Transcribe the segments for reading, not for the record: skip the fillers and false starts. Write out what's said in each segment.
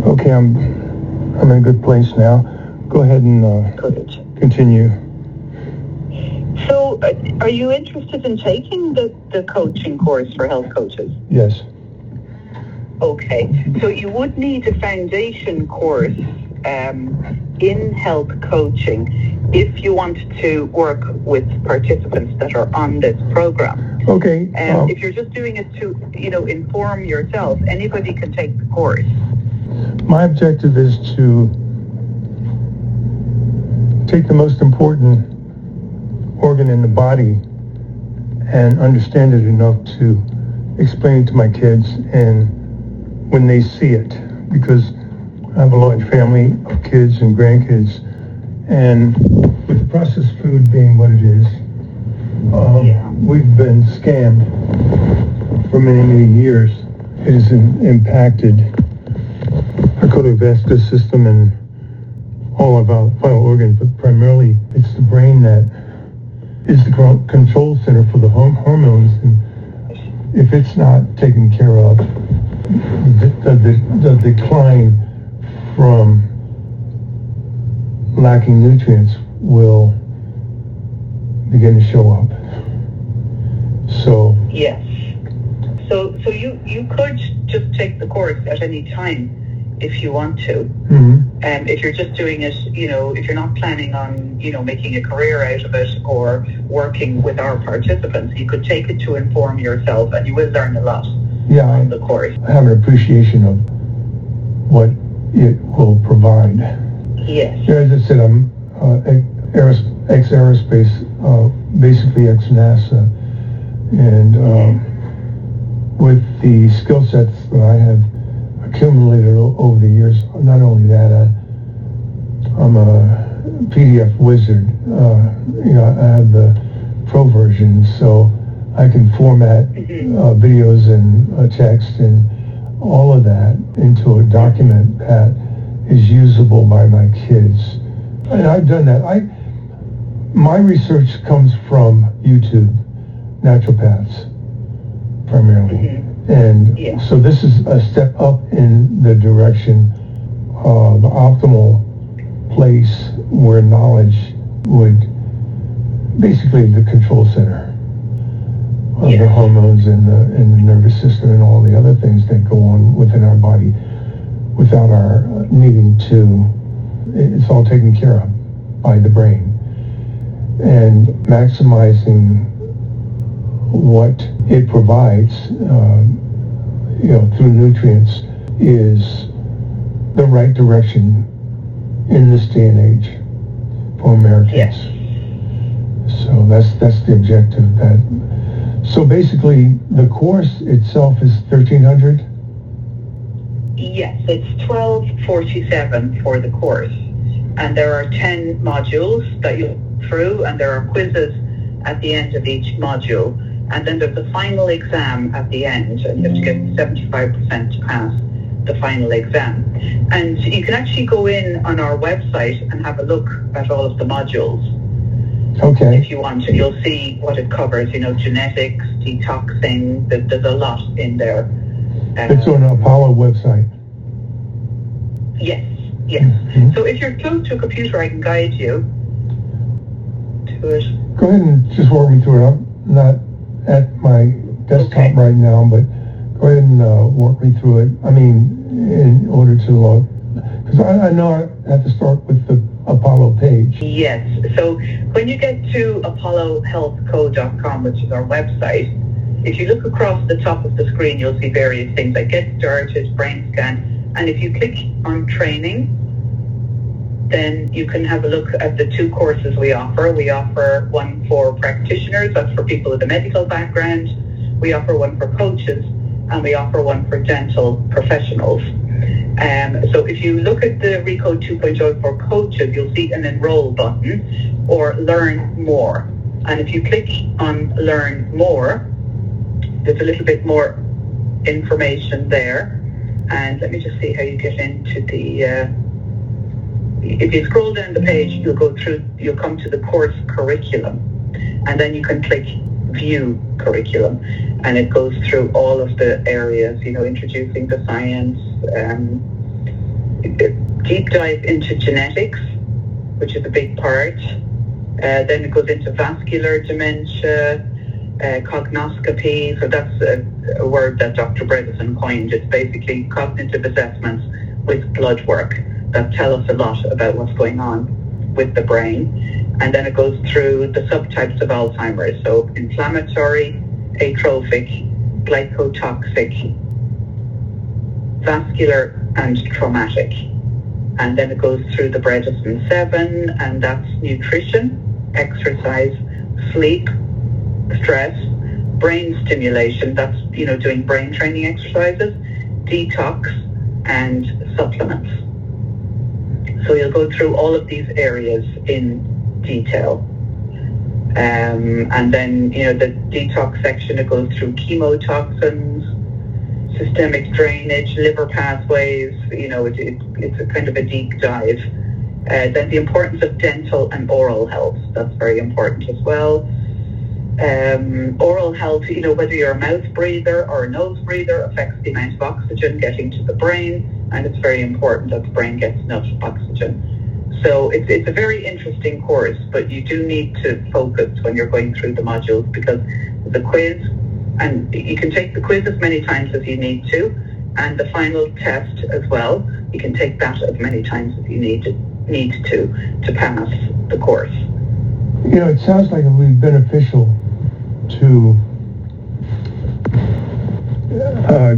Okay, I'm in a good place now. Go ahead and continue. So, are you interested in taking the coaching course for health coaches? Yes. Okay, so you would need a foundation course in health coaching if you want to work with participants that are on this program. Okay. If you're just doing it to, inform yourself, anybody can take the course. My objective is to take the most important organ in the body and understand it enough to explain it to my kids and when they see it, because I have a large family of kids and grandkids, and with the processed food being what it is, we've been scammed for many, many years. It has impacted our cardiovascular system and all of our vital organs, but primarily it's the brain that is the control center for the hormones, and if it's not taken care of, the decline from lacking nutrients will begin to show up. So yes, so you could just take the course at any time if you want to. Mm-hmm. If you're just doing it, if you're not planning on, making a career out of it or working with our participants, you could take it to inform yourself, and you will learn a lot on the course. I have an appreciation of what it will provide. Yes. As I said, I'm ex-aerospace, basically ex-NASA, and with the skill sets that I have accumulated over the years, not only that, I'm a PDF wizard. I have the pro version, so I can format videos and text and all of that into a document that is usable by my kids. And I've done that. My research comes from YouTube, naturopaths, primarily. And so this is a step up in the direction of the optimal place where knowledge would, basically the control center of the hormones and the nervous system and all the other things that go on within our body without our needing to. It's all taken care of by the brain. And maximizing what it provides, through nutrients, is the right direction in this day and age for Americans. Yes. So that's the objective. So basically, the course itself is $1,300. Yes, it's $1,247 for the course, and there are 10 modules that you go through, and there are quizzes at the end of each module, and then there's a final exam at the end, and you have to get 75% to pass the final exam. And you can actually go in on our website and have a look at all of the modules. Okay. If you want to, you'll see what it covers, genetics, detoxing, there's a lot in there. It's on the Apollo website. Yes. Mm-hmm. So if you're close to a computer, I can guide you to it. Go ahead and just walk me through it. I'm not at my desktop right now, but go ahead and walk me through it. I mean, in order to because I know I have to start with the Apollo page. Yes. So when you get to apollohealthco.com, which is our website, if you look across the top of the screen, you'll see various things like Get Started, Brain Scan, and if you click on Training, then you can have a look at the 2 courses we offer. We offer one for practitioners, that's for people with a medical background. We offer one for coaches, and we offer one for dental professionals. So if you look at the Recode 2.0 for coaches, you'll see an Enroll button or Learn More. And if you click on Learn More, there's a little bit more information there. And let me just see how you get into the... if you scroll down the page, you'll come to the course curriculum. And then you can click View Curriculum. And it goes through all of the areas, introducing the science, deep dive into genetics, which is a big part. Then it goes into vascular dementia, cognoscopy. So that's a word that Dr. Bredesen coined. It's basically cognitive assessments with blood work that tell us a lot about what's going on with the brain. And then it goes through the subtypes of Alzheimer's. So inflammatory, atrophic, glycotoxic, vascular, and traumatic. And then it goes through the Bredesen 7, and that's nutrition, exercise, sleep, stress, brain stimulation, that's, doing brain training exercises, detox, and supplements. So you'll go through all of these areas in detail. And then, the detox section, it goes through chemotoxins, systemic drainage, liver pathways, it's a kind of a deep dive. Then the importance of dental and oral health, that's very important as well. Oral health, whether you're a mouth breather or a nose breather, affects the amount of oxygen getting to the brain, and it's very important that the brain gets enough oxygen. So it's a very interesting course, but you do need to focus when you're going through the modules, because the quiz, and you can take the quiz as many times as you need to, and the final test as well, you can take that as many times as you need to pass the course. It sounds like it would be beneficial to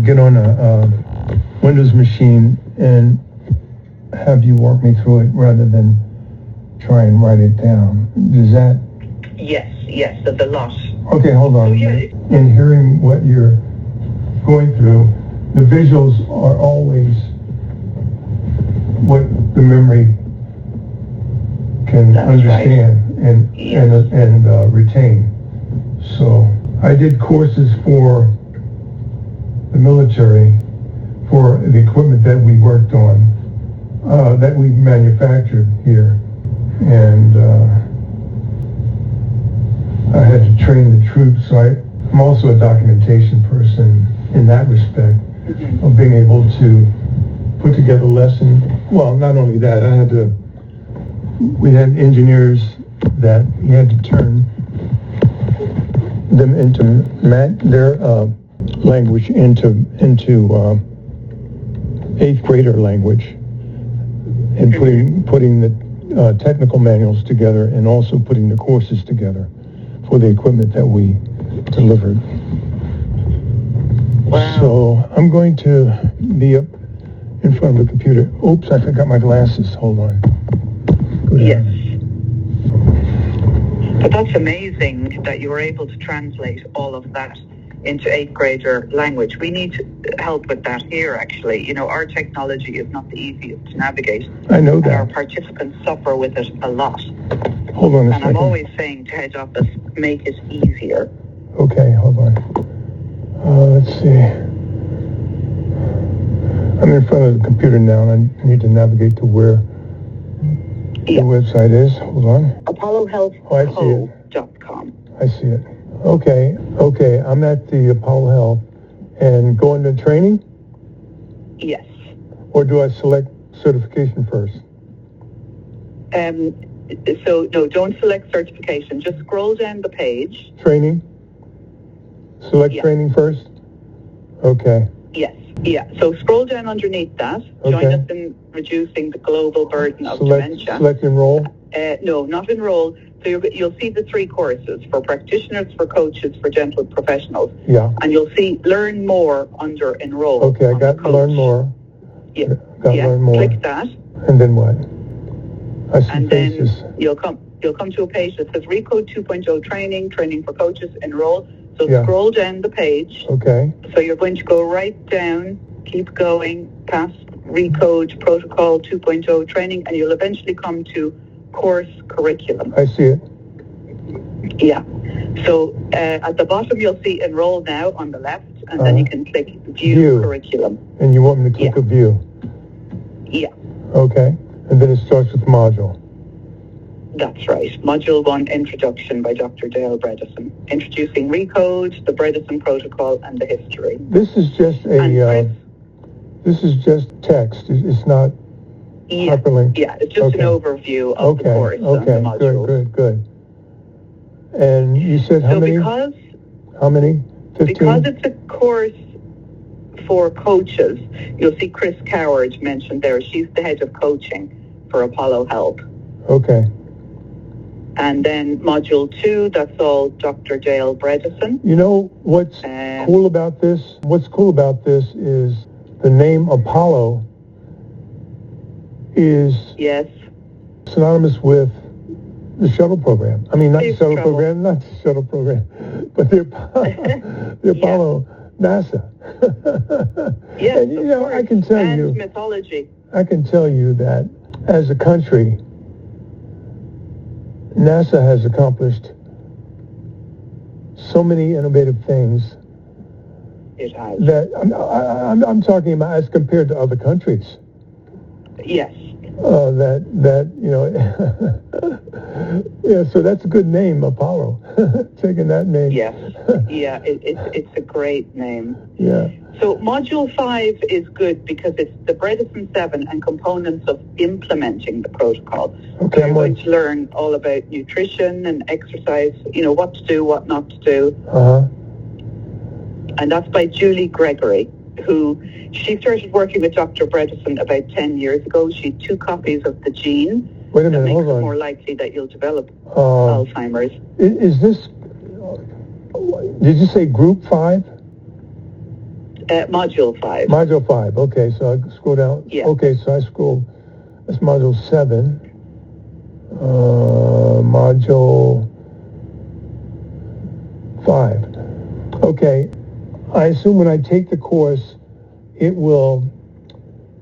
get on a Windows machine and have you walk me through it rather than try and write it down. Does that? Yes, there's a lot. Okay, hold on. In hearing what you're going through, the visuals are always what the memory can That's understand right. and retain. So I did courses for the military for the equipment that we worked on, that we manufactured here, and I had to train the troops. So I'm also a documentation person in that respect, of being able to put together lessons. Well, not only that, we had engineers that you had to turn them into their language into 8th grader language, and putting the technical manuals together, and also putting the courses together for the equipment that we delivered. Wow. So I'm going to be up in front of the computer. Oops, I forgot my glasses. Hold on. Yes. But that's amazing that you were able to translate all of that into 8th grader language. We need help with that here, actually. Our technology is not the easiest to navigate. I know that. And our participants suffer with it a lot. Hold on a second. And I'm always saying to head office, make it easier. Okay, hold on. Let's see. I'm in front of the computer now, and I need to navigate to where the website is. Hold on. ApolloHealthCo.com. I see it. Okay, I'm at the Apollo Health, and go into training? Yes. Or do I select certification first? So, no, don't select certification. Just scroll down the page. Training? Select training first? Okay. Yes. Yeah. So scroll down underneath that. Okay. Join us in reducing the global burden of dementia. Select enroll? No, not enroll. So you'll see the 3 courses for practitioners, for coaches, for dental professionals. Yeah. And you'll see learn more under enroll. Okay, I got learn more. Yeah. Learn more. Click that. And then what? I see and faces. Then you'll come to a page that says Recode 2.0 training for coaches, enroll. So scroll down the page. Okay. So you're going to go right down, keep going, past Recode Protocol 2.0 training, and you'll eventually come to course curriculum. I see it. Yeah. So at the bottom you'll see enroll now on the left, and then you can click view curriculum. And you want me to click a view? Yeah. Okay. And then it starts with module. That's right. Module 1, Introduction by Dr. Dale Bredesen. Introducing Recode, the Bredesen Protocol, and the history. This is just this is just text. It's not Yeah, hyperlink? yeah, it's just Okay. an overview of the course and the Okay, modules. good. And you said how So many? because How many? 15? Because it's a course for coaches, you'll see Chris Coward mentioned there. She's the head of coaching for Apollo Health. Okay. And then Module 2, that's all Dr. Dale Bredesen. You know what's cool about this? What's cool about this is the name Apollo is synonymous with the shuttle program. I mean, not the shuttle program, but the Apollo NASA. Yes, and, you know, course. I can tell you mythology. I can tell you that as a country, NASA has accomplished so many innovative things. It has. That I'm talking about as compared to other countries. Yes. That you know, yeah. So that's a good name, Apollo. Taking that name. Yes. Yeah. It's a great name. Yeah. So Module 5 is good because it's the Bredesen 7 and components of implementing the protocol. Okay. So you're going to learn all about nutrition and exercise. You know what to do, what not to do. And that's by Julie Gregory, who she started working with Dr. Bredesen about 10 years ago. She had 2 copies of the gene. Wait a minute, that makes hold it on. more likely that you'll develop Alzheimer's. Is this? Did you say Group 5? Module 5. Module 5. Okay, so I scroll down. Yeah. Okay, so I scroll. That's Module 7. Module 5. Okay. I assume when I take the course, it will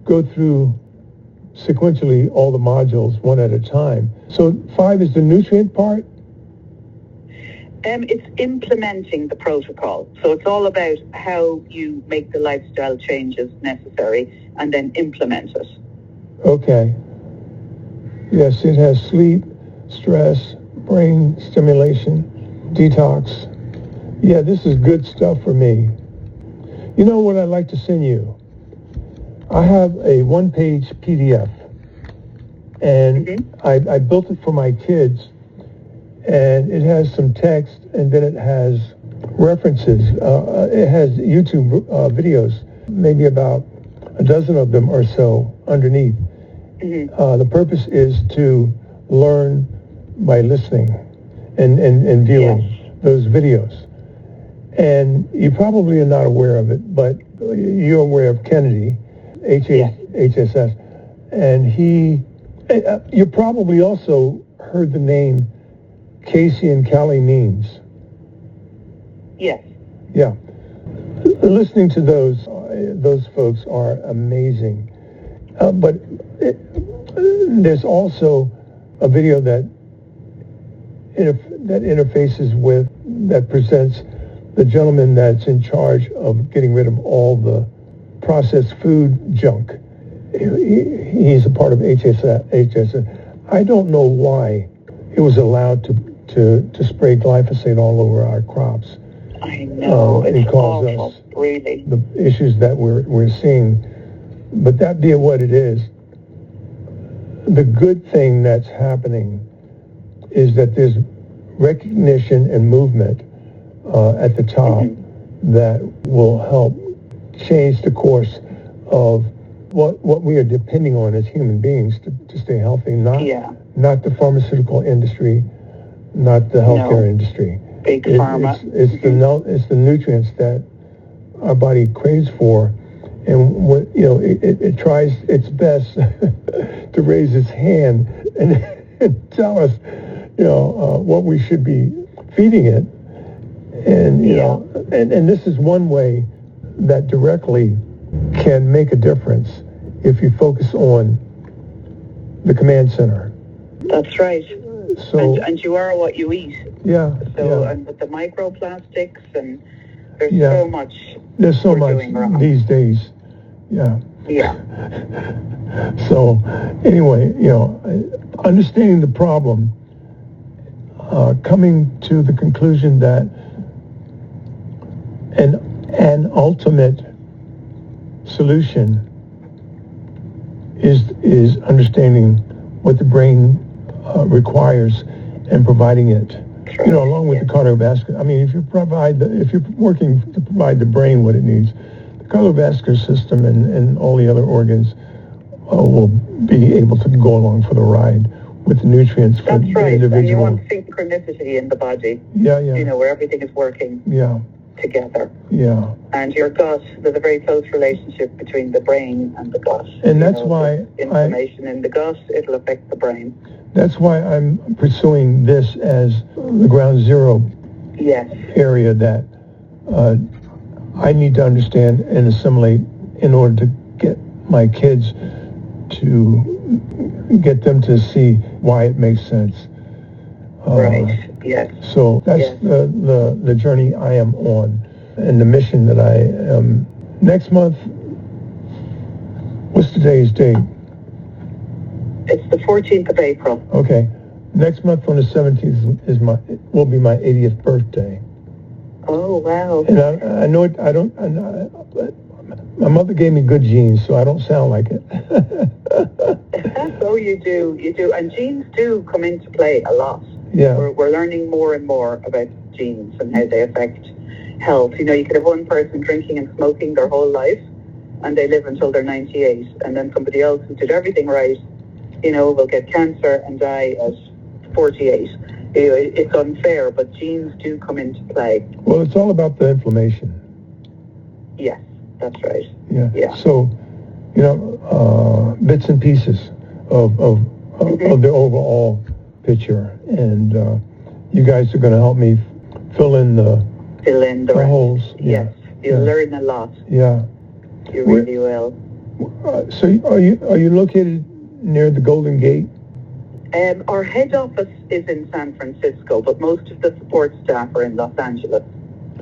go through sequentially all the modules one at a time. So 5 is the nutrient part? It's implementing the protocol. So it's all about how you make the lifestyle changes necessary and then implement it. Okay. Yes, it has sleep, stress, brain stimulation, detox. Yeah, this is good stuff for me. You know what I'd like to send you? I have a one-page PDF, and I built it for my kids, and it has some text, and then it has references. It has YouTube videos, maybe about a dozen of them or so underneath. The purpose is to learn by listening and viewing those videos. And you probably are not aware of it, but you're aware of Kennedy, HSS. And you probably also heard the name Casey and Callie Means. Yes. Yeah. Listening to those folks are amazing. But there's also a video that interfaces with, that presents the gentleman that's in charge of getting rid of all the processed food junk. He's a part of HSS. I don't know why it was allowed to spray glyphosate all over our crops. I know, it's awful, us really. The issues that we're seeing. But that being what it is, the good thing that's happening is that there's recognition and movement at the top that will help change the course of what we are depending on as human beings to stay healthy, not the pharmaceutical industry, not the healthcare industry. Big pharma. It's the nutrients that our body craves for, and it tries its best to raise its hand and tell us, what we should be feeding it, and and this is one way that directly can make a difference if you focus on the command center. That's right. So, and you are what you eat. Yeah. So, and with the microplastics, and there's so much. There's so much these days. Yeah. Yeah. So, anyway, understanding the problem, coming to the conclusion that an ultimate solution is understanding what the brain requires and providing it. You know, along with the cardiovascular. I mean, if you're working to provide the brain what it needs, the cardiovascular system and all the other organs will be able to go along for the ride with the nutrients for That's the right. individual. And you want synchronicity in the body. Yeah, yeah. You know, where everything is working together. Yeah. And your gut, there's a very close relationship between the brain and the gut. And that's why inflammation in the gut, it'll affect the brain. That's why I'm pursuing this as the ground zero area that I need to understand and assimilate in order to get my kids to get them to see why it makes sense. Right, yes. So that's the journey I am on and the mission that I am. Next month, what's today's date? It's the 14th of April. Okay. Next month on the 17th will be my 80th birthday. Oh, wow. And I know it, my mother gave me good genes, so I don't sound like it. Oh, you do. And genes do come into play a lot. Yeah. We're learning more and more about genes and how they affect health. You know, you could have one person drinking and smoking their whole life, and they live until they're 98. And then somebody else who did everything right, you know, will get cancer and die at 48. You know, it's unfair, but genes do come into play. Well, it's all about the inflammation. Yes, that's right. Yeah. So, you know, bits and pieces of the overall picture, and you guys are going to help me fill in the holes. Yes, you'll learn a lot. Yeah, you really will. So, are you located near the Golden Gate? Our head office is in San Francisco, but most of the support staff are in Los Angeles.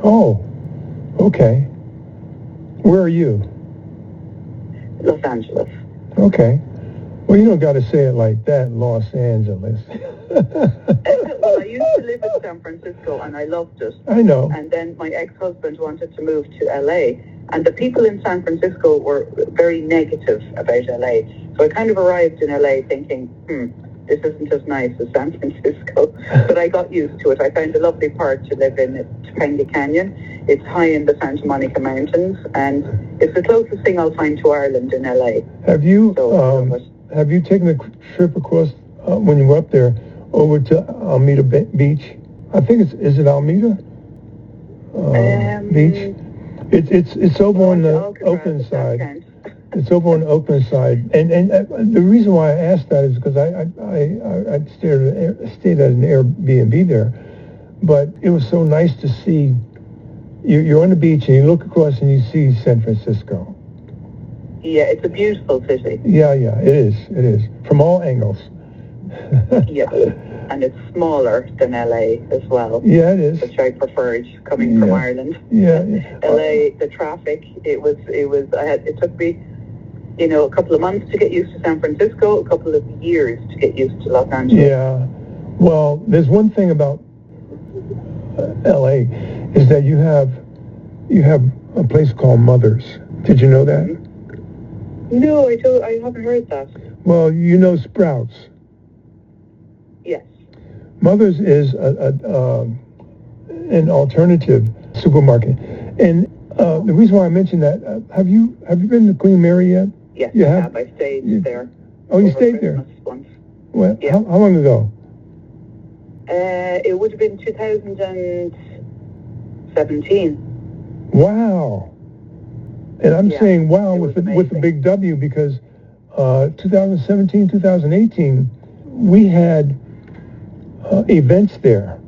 Oh, okay. Where are you? Los Angeles. Okay. Well, you don't got to say it like that, Los Angeles. Well, I used to live in San Francisco, and I loved it. I know. And then my ex-husband wanted to move to LA, and the people in San Francisco were very negative about LA. So I kind of arrived in LA thinking, this isn't as nice as San Francisco. But I got used to it. I found a lovely part to live in, Topanga Canyon. It's high in the Santa Monica Mountains, and it's the closest thing I'll find to Ireland in LA. Have you taken a trip across, when you were up there, over to Alameda Beach? I think is it Alameda Beach? It's over on the Oakland side. It's over on the Oakland side, and the reason why I asked that is because I stayed at an Airbnb there, but it was so nice to see. You're on the beach and you look across and you see San Francisco. Yeah, it's a beautiful city. Yeah, it is from all angles. Yeah, and it's smaller than LA as well. Yeah, it is. Which I preferred coming from Ireland. Yeah. LA, the traffic, it took me, a couple of months to get used to San Francisco, a couple of years to get used to Los Angeles. Yeah. Well, there's one thing about LA is that you have a place called Mother's. Did you know that? No, I haven't heard that. Well, you know Sprouts. Yes. Mother's is an alternative supermarket, and the reason why I mentioned that, have you been to Queen Mary yet? Yes, I have. I stayed there. Oh, you stayed there? Once. Well, yeah. How long ago? It would have been 2017. Wow. And I'm saying wow with the big W because 2017, 2018, we had events there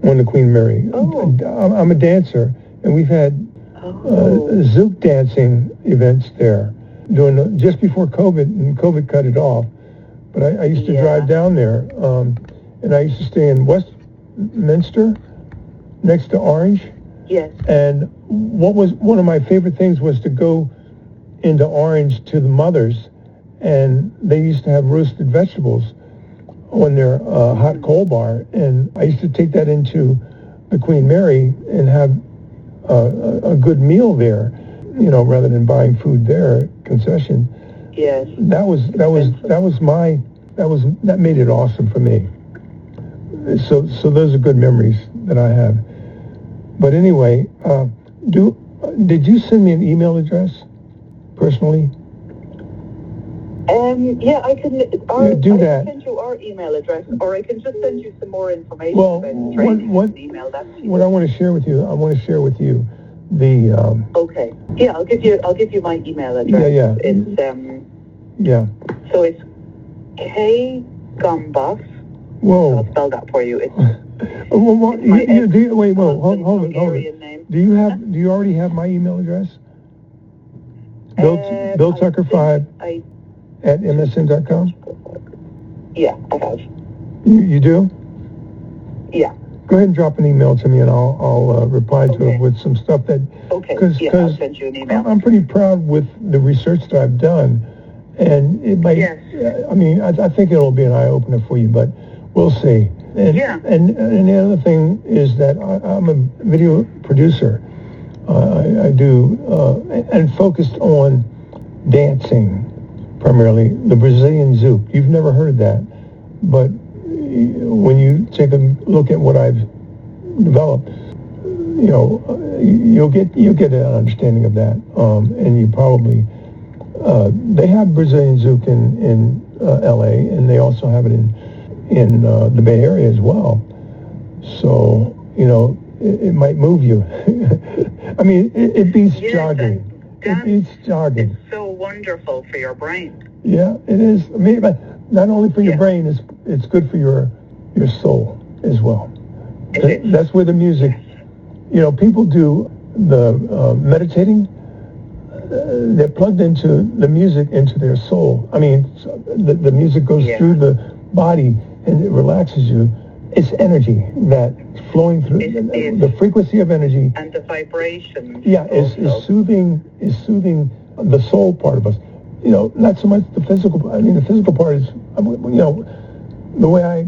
on the Queen Mary. Oh. I'm a dancer, and we've had Zouk dancing events there just before COVID, and COVID cut it off. But I used to drive down there, and I used to stay in Westminster, next to Orange. Yes. And one of my favorite things was to go into Orange to the Mother's, and they used to have roasted vegetables on their hot coal bar, and I used to take that into the Queen Mary and have a good meal there, rather than buying food there, concession. Yes. That made it awesome for me. So those are good memories that I have. But anyway, did you send me an email address personally? Yeah, I can. Do that. I can send you our email address, or I can just send you some more information Well, about the training. Email that to you. What I want to share with you the. Okay. Yeah, I'll give you my email address. Yeah. It's Yeah. So it's K Gumbas. Whoa. I'll spell that for you. It's. Hold on. Hungarian name. Do you already have my email address? Bill Tucker 5 at msn.com? Yeah, I have. You do? Yeah. Go ahead and drop an email to me, and I'll reply to it with some stuff that. Okay. I'll send you an email. I'm pretty proud with the research that I've done, and it might. Yes. I mean, I think it'll be an eye opener for you, but we'll see. And the other thing is that I'm a video producer. I do and focused on dancing primarily, the Brazilian zouk. You've never heard that, but when you take a look at what I've developed, you'll get an understanding of that, and you probably they have Brazilian zouk in L.A. and they also have it in the Bay Area as well. So it might move you. I mean, it beats jogging. It beats jogging. It's so wonderful for your brain. Yeah, it is. I mean, not only for your brain, it's good for your soul as well. That's where the music, people do the meditating. They're plugged into the music, into their soul. I mean, the music goes through the body and it relaxes you. It's energy that's flowing through. The frequency of energy and the vibration. Yeah, is soothing the soul part of us. Not so much the physical. I mean, the physical part is, the way I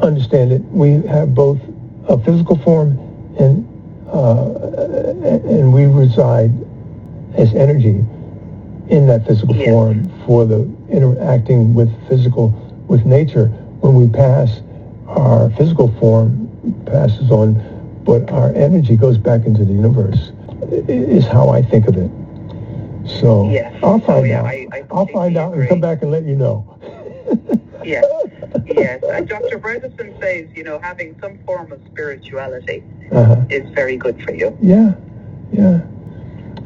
understand it, we have both a physical form and we reside as energy in that physical form for the interacting with nature. When we pass, our physical form passes on, but our energy goes back into the universe, is how I think of it. So I'll find out. I'll find out and come back and let you know. Yes. And Dr. Bredesen says, having some form of spirituality is very good for you. Yeah.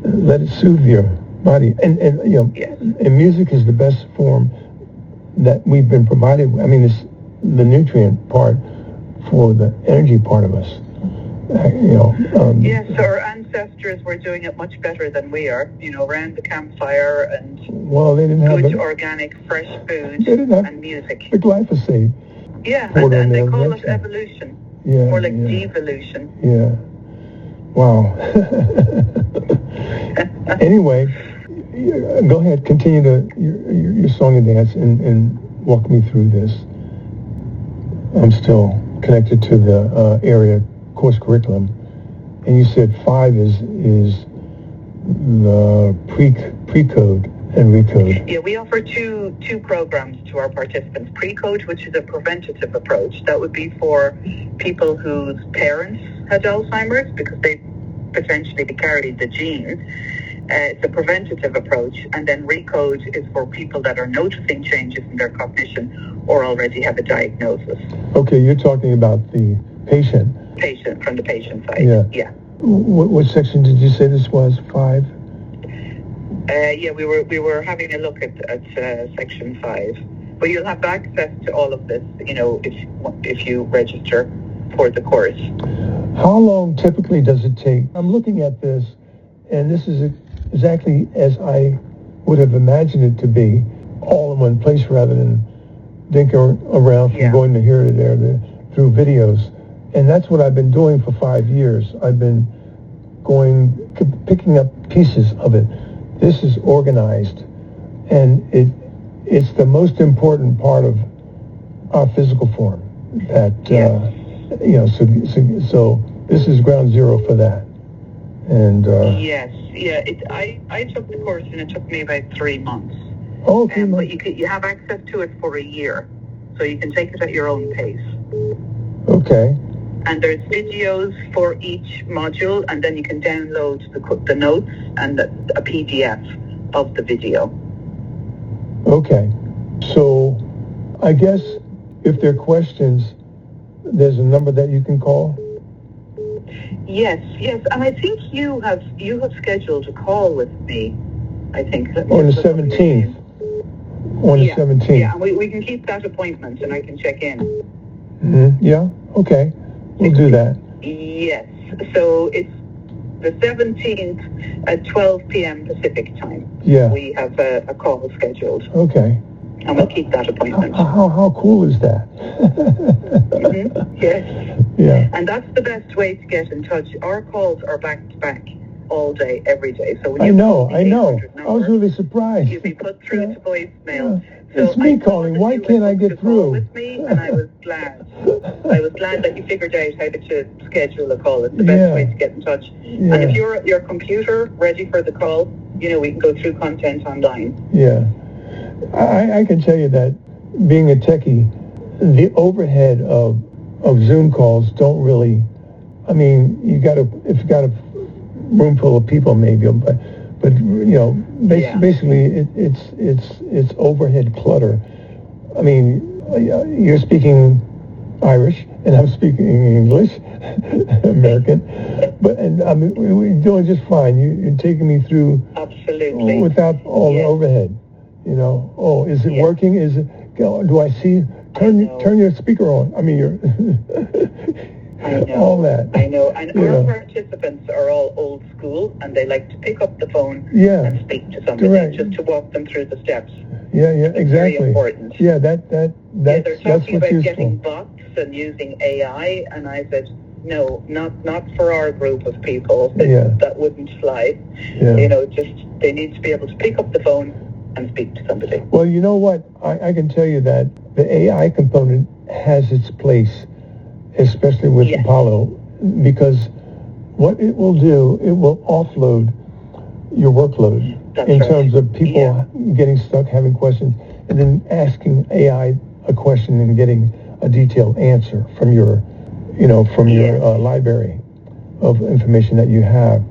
Let it soothe your body. And music is the best form that we've been provided. I mean, it's the nutrient part for the energy part of us. Yes, our ancestors were doing it much better than we are. Around the campfire and they didn't have good organic, fresh food and music. The glyphosate. Yeah, and they call it evolution. Yeah, more like devolution. Yeah. Wow. Anyway, go ahead, continue your song and dance and walk me through this. I'm still connected to the area course curriculum, and you said 5 is the pre-code and recode. Yeah, we offer two programs to our participants. Pre-code, which is a preventative approach. That would be for people whose parents had Alzheimer's because they potentially carried the gene. It's a preventative approach. And then recode is for people that are noticing changes in their cognition or already have a diagnosis. Okay, you're talking about the patient. From the patient side. Yeah. What section did you say this was? 5? We were having a look at section 5. But you'll have access to all of this, if you register for the course. How long typically does it take? I'm looking at this, and this is exactly as I would have imagined it to be, all in one place rather than dinking around from going to here to there through videos. And that's what I've been doing for 5 years. I've been picking up pieces of it. This is organized, and it's the most important part of our physical form. That so this is ground zero for that. And I took the course and it took me about 3 months. Oh, 3 But months. you have access to it for a year, so you can take it at your own pace. Okay. And there's videos for each module, and then you can download the notes and a PDF of the video. Okay. So I guess if there are questions, there's a number that you can call? Yes, and I think you have scheduled a call with me. I think Let me On the just look up your 17th. name. On the 17th. Yeah, and we can keep that appointment, and I can check in. Mm-hmm. Yeah. Okay. We'll do that. Yes. So it's the 17th at 12 p.m. Pacific time. Yeah. We have a call scheduled, Okay. and we'll keep that appointment. How cool is that? Yes. Yeah. And that's the best way to get in touch. Our calls are back to back all day, every day. So when I you know. call the 800 I was really surprised. you'll be put through to voicemail. Yeah. It's me I saw calling. that Why you can't had I get booked a call through? with me, and I was glad. I was glad that you figured out how to schedule a call. It's the best Yeah. way to get in touch. Yeah. And if you're at your computer ready for the call, we can go through content online. Yeah. I can tell you that being a techie, the overhead of Zoom calls don't really, if you got a room full of people maybe, but basically it's overhead clutter. You're speaking Irish and I'm speaking English, American, we're doing just fine. You're taking me through Absolutely. without all the overhead. Is it working? Is it? Do I see? Turn your speaker on. I know. All that. I know. And our participants are all old school, and they like to pick up the phone and speak to somebody just to walk them through the steps. Yeah, exactly. Very important. Yeah, they're talking what's about useful. getting bots and using AI, and I said, no, not for our group of people. That wouldn't fly. Yeah. They need to be able to pick up the phone and speak to somebody. Well, you know what? I can tell you that the AI component has its place, especially with Apollo, because what it will do, it will offload your workload in terms of people getting stuck, having questions, and then asking AI a question and getting a detailed answer from your library of information that you have.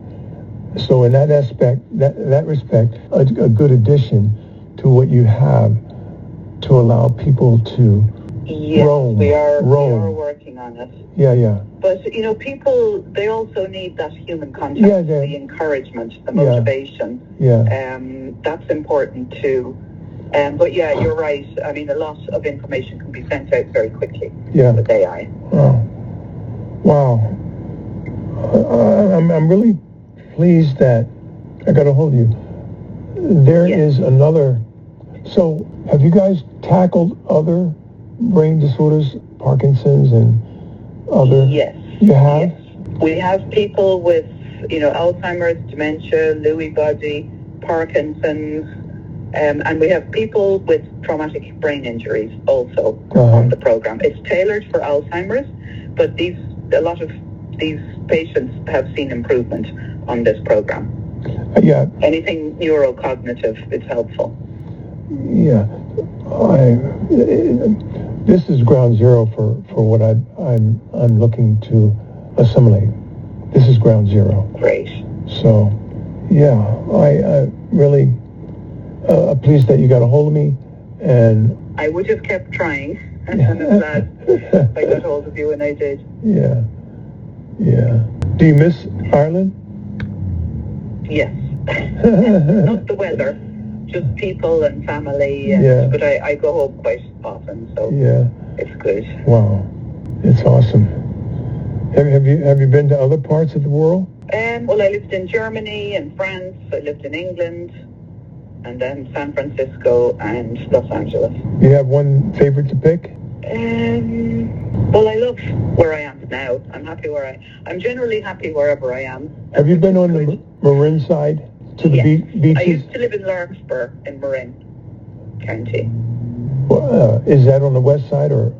So in that aspect, that respect, a good addition to what you have to allow people to roam. We are working on it. Yeah. But, people, they also need that human contact, the encouragement, the motivation. Yeah. That's important too. But you're right. A lot of information can be sent out very quickly with AI. Wow. I'm really pleased that I got a hold of you. There is another. So, have you guys tackled other brain disorders, Parkinson's and other? Yes. You have? Yes. We have people with, Alzheimer's, dementia, Lewy body, Parkinson's, and we have people with traumatic brain injuries also on the program. It's tailored for Alzheimer's, but a lot of these patients have seen improvement on this program. Anything neurocognitive is helpful. Yeah. This is ground zero for what I'm looking to assimilate. This is ground zero. Great. So, I really pleased that you got a hold of me, and I would have kept trying, and I'm glad I got hold of you when I did. Yeah. Do you miss Ireland? Yes. Not the weather, just people and family. But I go home quite often, so it's good. Wow, it's awesome. Have you been to other parts of the world? Well, I lived in Germany and France. I lived in England, and then San Francisco and Los Angeles. You have one favorite to pick? Well, I love where I am now. I'm generally happy wherever I am. Have you been on the Marin side to the beaches? I used to live in Larkspur in Marin County. Is that on the west side, or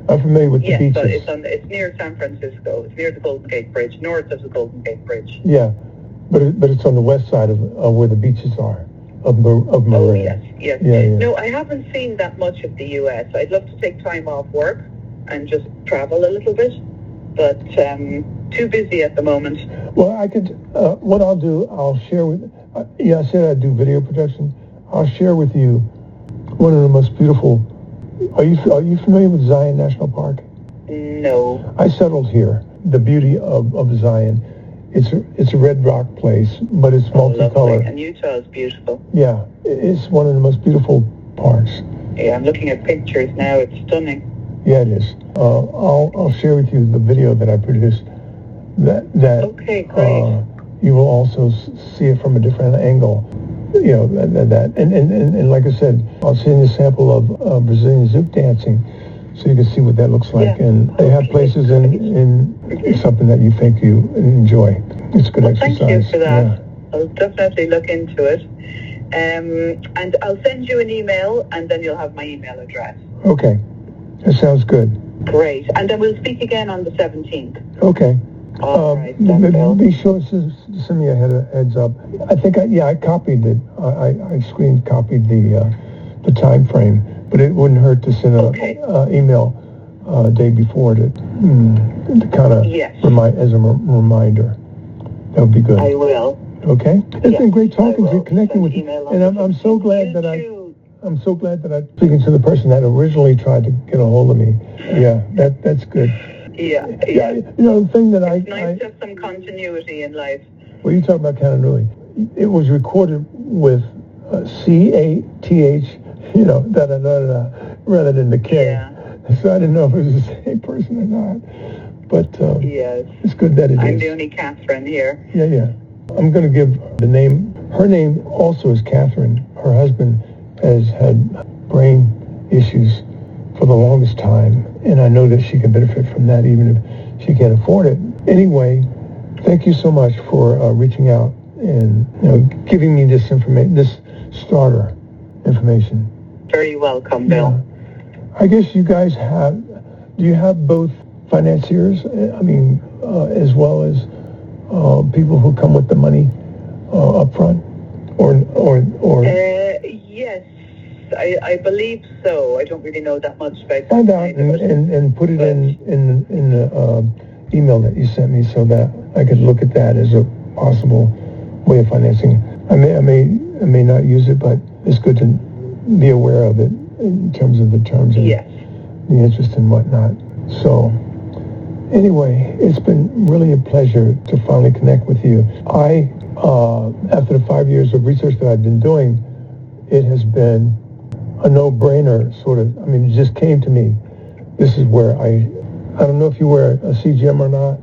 I'm familiar with the beaches. Yes, it's near San Francisco. It's near the Golden Gate Bridge, north of the Golden Gate Bridge. Yeah, but it's on the west side of where the beaches are. of Oh, Marin. yes, yes. Yeah, yeah. No, I haven't seen that much of the U.S. I'd love to take time off work and just travel a little bit, but too busy at the moment. Well, I could, what I'll do, I'll share with, I said I'd do video production. I'll share with you one of the most beautiful, are you familiar with Zion National Park? No. I settled here. The beauty of Zion, it's a red rock place, but it's multicolored. Lovely. And Utah is beautiful. Yeah, it's one of the most beautiful parks. Yeah, I'm looking at pictures now. It's stunning. Yeah, it is. I'll share with you the video that I produced. That okay, great. You will also see it from a different angle. You know that and like I said, I'll send you a sample of Brazilian zouk dancing, so you can see what that looks like. Yeah. And they have places in something that you think you enjoy. It's good exercise. Thank you for that. Yeah. I'll definitely look into it. And I'll send you an email, and then you'll have my email address. Okay, that sounds good. Great. And then we'll speak again on the 17th. Okay. All right, then, Bill. Be sure to send me a heads up. I think I copied it. I screen copied the time frame, but it wouldn't hurt to send an email a day before to kind of as a reminder. That would be good. I will. Okay. It's been great talking to you, connecting with you, and I'm so glad that I'm speaking to the person that originally tried to get a hold of me. Yeah, that's good. Yeah. You know, the thing that it's nice to have some continuity in life. Well, you talk about continuity. It was recorded with C-A-T-H, you know, da-da-da-da, rather than the K. Yeah. So I didn't know if it was the same person or not. But yes. It's good that it is. I'm the only Catherine here. Yeah. I'm going to give the name. Her name also is Catherine. Her husband has had brain issues for the longest time, and I know that she can benefit from that even if she can't afford it. Anyway, thank you so much for reaching out and giving me this information, this starter information. Very welcome, Bill. Yeah. I guess you guys do you have both financiers, I mean, as well as people who come with the money up front? Or yes. I believe so. I don't really know that much about find out and put it in the email that you sent me so that I could look at that as a possible way of financing. I may not use it, but it's good to be aware of it in terms of the terms and the interest and whatnot. So anyway, it's been really a pleasure to finally connect with you. After the 5 years of research that I've been doing, it has been a no-brainer, sort of. I mean, it just came to me. This is where I don't know if you wear a CGM or not,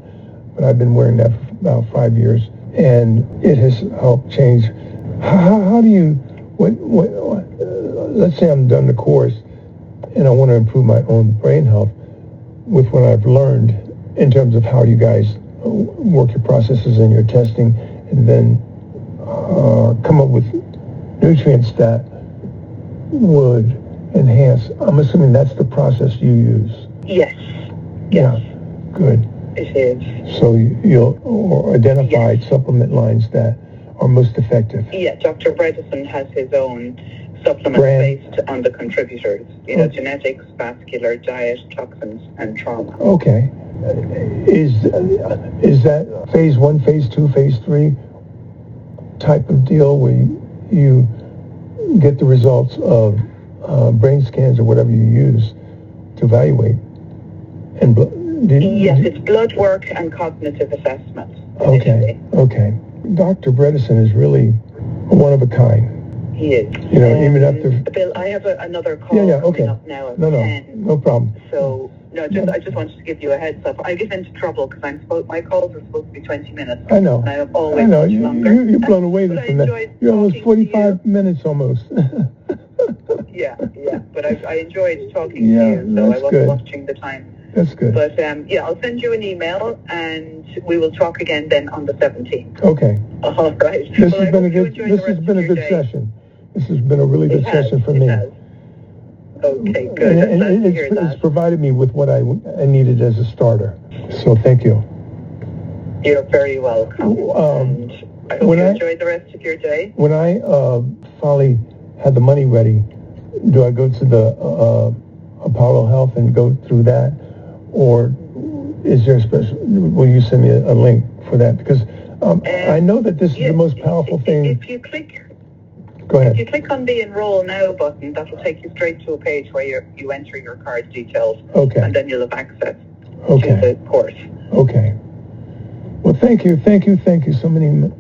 but I've been wearing that for about 5 years, and it has helped change. How do you, let's say I'm done the course, and I want to improve my own brain health with what I've learned in terms of how you guys work your processes and your testing, and then come up with nutrients that would enhance. I'm assuming that's the process you use. Yes. Yeah. Good. It is. So you'll identify supplement lines that are most effective. Yeah, Dr. Bredesen has his own supplements based on the contributors. Genetics, vascular, diet, toxins, and trauma. Okay. Is that phase 1, phase 2, phase 3 type of deal where you get the results of brain scans or whatever you use to evaluate? And yes, it's blood work and cognitive assessment. Okay. Dr. Bredesen is really one of a kind. He is. Even after... Bill, I have another call coming up now at 10. No problem. So, I just wanted to give you a heads up. I get into trouble because my calls are supposed to be 20 minutes. I know. And I am always much longer. You're blown away from that. You're almost 45 minutes almost. Yeah. But I enjoyed talking to you, so I wasn't watching the time. That's good. But, I'll send you an email, and we will talk again then on the 17th. Okay. All right. This has been a good session. This has been a really good session for me. Okay, good. And it's provided me with what I needed as a starter. So thank you. You're very welcome. I hope you enjoy the rest of your day. When I finally had the money ready, do I go to the Apollo Health and go through that, or is there a special? Will you send me a link for that? Because I know that this is the most powerful thing. If you click. Go ahead. If you click on the Enroll Now button, that will take you straight to a page where you enter your card details. Okay. And then you'll have access to the course. Okay. Well, thank you. So many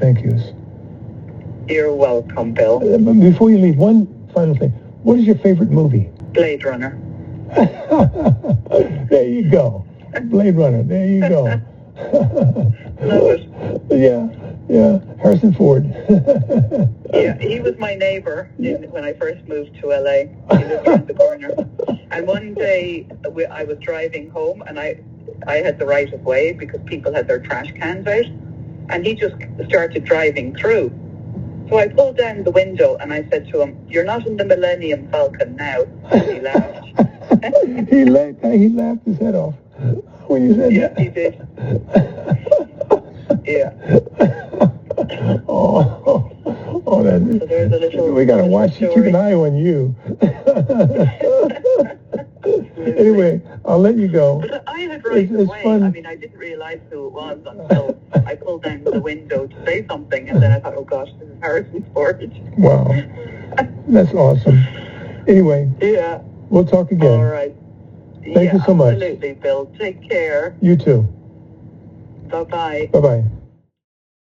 thank yous. You're welcome, Bill. Before you leave, one final thing. What is your favorite movie? Blade Runner. There you go. Blade Runner. There you go. Love it. Yeah. Harrison Ford. Yeah, he was my neighbor when I first moved to LA. He lived around the corner. And one day I was driving home, and I had the right of way because people had their trash cans out, and he just started driving through. So I pulled down the window and I said to him, "You're not in the Millennium Falcon now." And he laughed. He laughed his head off when you said that. Yeah, he did. Yeah. Oh, that. So there's a little. We gotta watch you. Keep an eye on you. Anyway, I'll let you go. But I had right away. Fun. I mean, I didn't realize who it was until I pulled down the window to say something, and then I thought, "Oh gosh, this is Harrison Ford." Wow, that's awesome. Anyway, yeah, we'll talk again. All right. Thank you so much. Absolutely, Bill. Take care. You too. Bye-bye. Bye-bye.